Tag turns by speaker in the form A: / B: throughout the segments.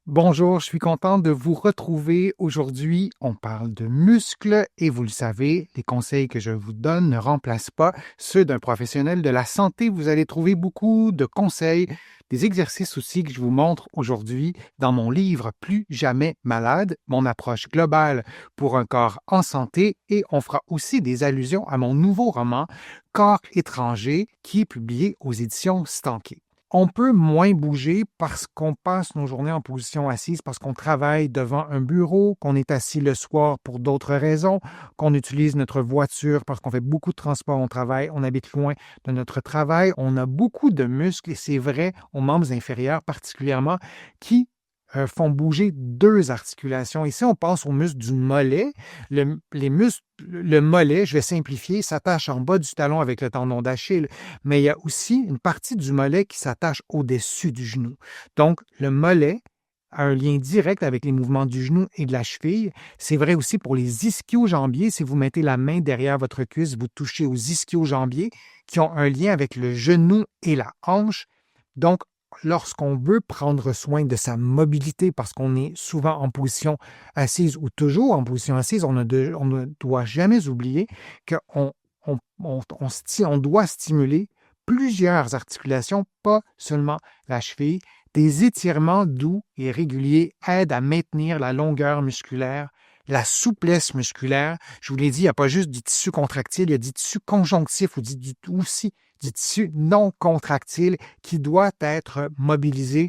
A: Bonjour, je suis content de vous retrouver aujourd'hui. On parle de muscles et vous le savez, les conseils que je vous donne ne remplacent pas ceux d'un professionnel de la santé. Vous allez trouver beaucoup de conseils, des exercices aussi que je vous montre aujourd'hui dans mon livre Plus jamais malade, mon approche globale pour un corps en santé et on fera aussi des allusions à mon nouveau roman Corps étranger qui est publié aux éditions Stanké. On peut moins bouger parce qu'on passe nos journées en position assise, parce qu'on travaille devant un bureau, qu'on est assis le soir pour d'autres raisons, qu'on utilise notre voiture parce qu'on fait beaucoup de transport au travail, on habite loin de notre travail, on a beaucoup de muscles et c'est vrai aux membres inférieurs particulièrement qui font bouger deux articulations. Ici, on passe aux muscles du mollet. Les muscles, le mollet, je vais simplifier, s'attache en bas du talon avec le tendon d'Achille, mais il y a aussi une partie du mollet qui s'attache au-dessus du genou. Donc, le mollet a un lien direct avec les mouvements du genou et de la cheville. C'est vrai aussi pour les ischio-jambiers. Si vous mettez la main derrière votre cuisse, vous touchez aux ischio-jambiers qui ont un lien avec le genou et la hanche. Donc, lorsqu'on veut prendre soin de sa mobilité, parce qu'on est souvent en position assise ou toujours en position assise, on ne doit jamais oublier qu'on doit stimuler plusieurs articulations, pas seulement la cheville. Des étirements doux et réguliers aident à maintenir la longueur musculaire, la souplesse musculaire. Je vous l'ai dit, il n'y a pas juste du tissu contractile, il y a du tissu conjonctif aussi du tissu non contractile qui doit être mobilisé.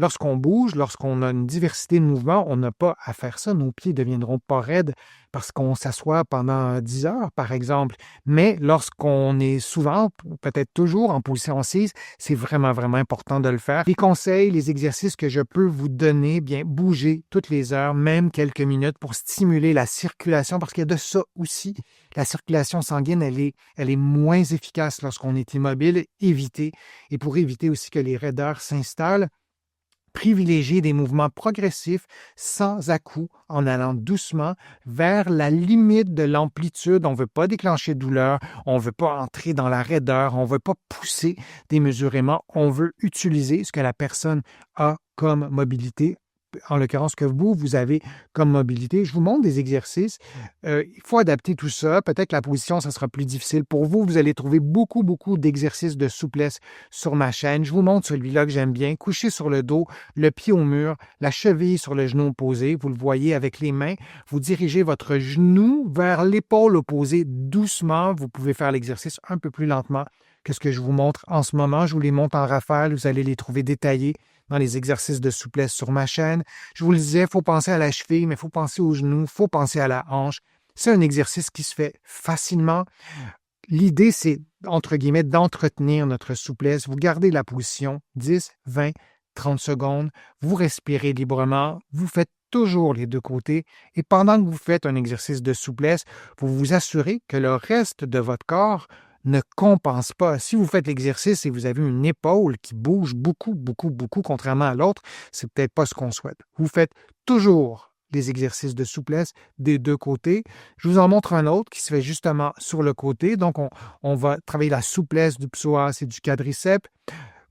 A: Lorsqu'on bouge, lorsqu'on a une diversité de mouvements, on n'a pas à faire ça. Nos pieds ne deviendront pas raides parce qu'on s'assoit pendant 10 heures, par exemple. Mais lorsqu'on est souvent, peut-être toujours en position assise, c'est vraiment, vraiment important de le faire. Les conseils, les exercices que je peux vous donner, bien, bouger toutes les heures, même quelques minutes pour stimuler la circulation, parce qu'il y a de ça aussi. La circulation sanguine, elle est moins efficace lorsqu'on est immobile. Éviter. Et pour éviter aussi que les raideurs s'installent, privilégier des mouvements progressifs sans à-coups en allant doucement vers la limite de l'amplitude. On ne veut pas déclencher de douleur, on ne veut pas entrer dans la raideur, on ne veut pas pousser démesurément, on veut utiliser ce que la personne a comme mobilité. En l'occurrence, que vous avez comme mobilité. Je vous montre des exercices. Il faut adapter tout ça. Peut-être que la position, ça sera plus difficile pour vous. Vous allez trouver beaucoup, beaucoup d'exercices de souplesse sur ma chaîne. Je vous montre celui-là que j'aime bien. Couché sur le dos, le pied au mur, la cheville sur le genou opposé. Vous le voyez avec les mains. Vous dirigez votre genou vers l'épaule opposée doucement. Vous pouvez faire l'exercice un peu plus lentement que ce que je vous montre en ce moment. Je vous les montre en rafale. Vous allez les trouver détaillés dans les exercices de souplesse sur ma chaîne. Je vous le disais, il faut penser à la cheville, mais il faut penser aux genoux, il faut penser à la hanche. C'est un exercice qui se fait facilement. L'idée, c'est, entre guillemets, d'entretenir notre souplesse. Vous gardez la position 10, 20, 30 secondes. Vous respirez librement. Vous faites toujours les deux côtés. Et pendant que vous faites un exercice de souplesse, vous vous assurez que le reste de votre corps ne compense pas. Si vous faites l'exercice et vous avez une épaule qui bouge beaucoup, beaucoup, beaucoup, contrairement à l'autre, c'est peut-être pas ce qu'on souhaite. Vous faites toujours les exercices de souplesse des deux côtés. Je vous en montre un autre qui se fait justement sur le côté. Donc, on va travailler la souplesse du psoas et du quadriceps.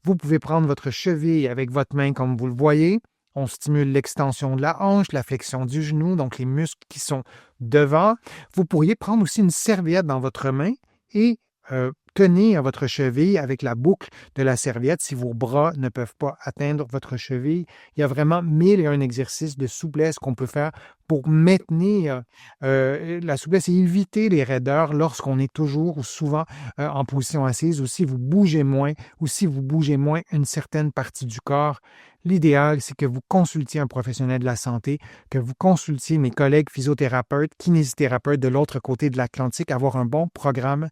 A: Vous pouvez prendre votre cheville avec votre main comme vous le voyez. On stimule l'extension de la hanche, la flexion du genou, donc les muscles qui sont devant. Vous pourriez prendre aussi une serviette dans votre main et tenir votre cheville avec la boucle de la serviette si vos bras ne peuvent pas atteindre votre cheville. Il y a vraiment 1001 exercices de souplesse qu'on peut faire pour maintenir la souplesse et éviter les raideurs lorsqu'on est toujours ou souvent en position assise ou si vous bougez moins une certaine partie du corps. L'idéal, c'est que vous consultiez un professionnel de la santé, que vous consultiez mes collègues physiothérapeutes, kinésithérapeutes de l'autre côté de l'Atlantique, avoir un bon programme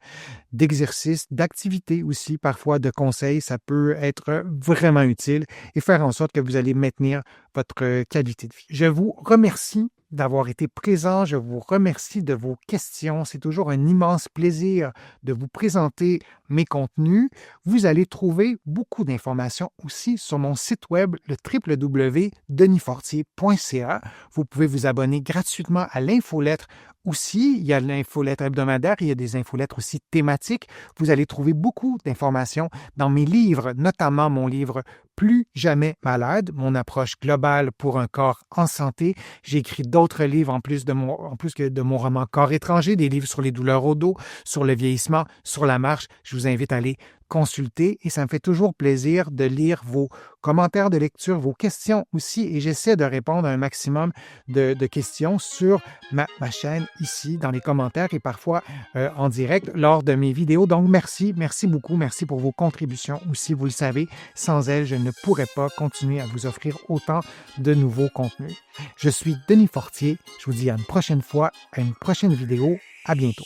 A: d'exercice, d'activité aussi, parfois de conseils, ça peut être vraiment utile et faire en sorte que vous allez maintenir votre qualité de vie. Je vous remercie d'avoir été présent. Je vous remercie de vos questions. C'est toujours un immense plaisir de vous présenter mes contenus. Vous allez trouver beaucoup d'informations aussi sur mon site web, le www.denisfortier.ca. Vous pouvez vous abonner gratuitement à l'infolettre Aussi, il y a l'infolettre hebdomadaire, il y a des infolettres aussi thématiques. Vous allez trouver beaucoup d'informations dans mes livres, notamment mon livre Plus jamais malade, mon approche globale pour un corps en santé. J'ai écrit d'autres livres en plus que de mon roman Corps étranger, des livres sur les douleurs au dos, sur le vieillissement, sur la marche. Je vous invite à aller consulter et ça me fait toujours plaisir de lire vos commentaires de lecture, vos questions aussi et j'essaie de répondre à un maximum de questions sur ma chaîne ici dans les commentaires et parfois en direct lors de mes vidéos. Donc merci beaucoup, merci pour vos contributions aussi. Vous le savez, sans elles, je ne pourrais pas continuer à vous offrir autant de nouveaux contenus. Je suis Denis Fortier, je vous dis à une prochaine fois, à une prochaine vidéo. À bientôt.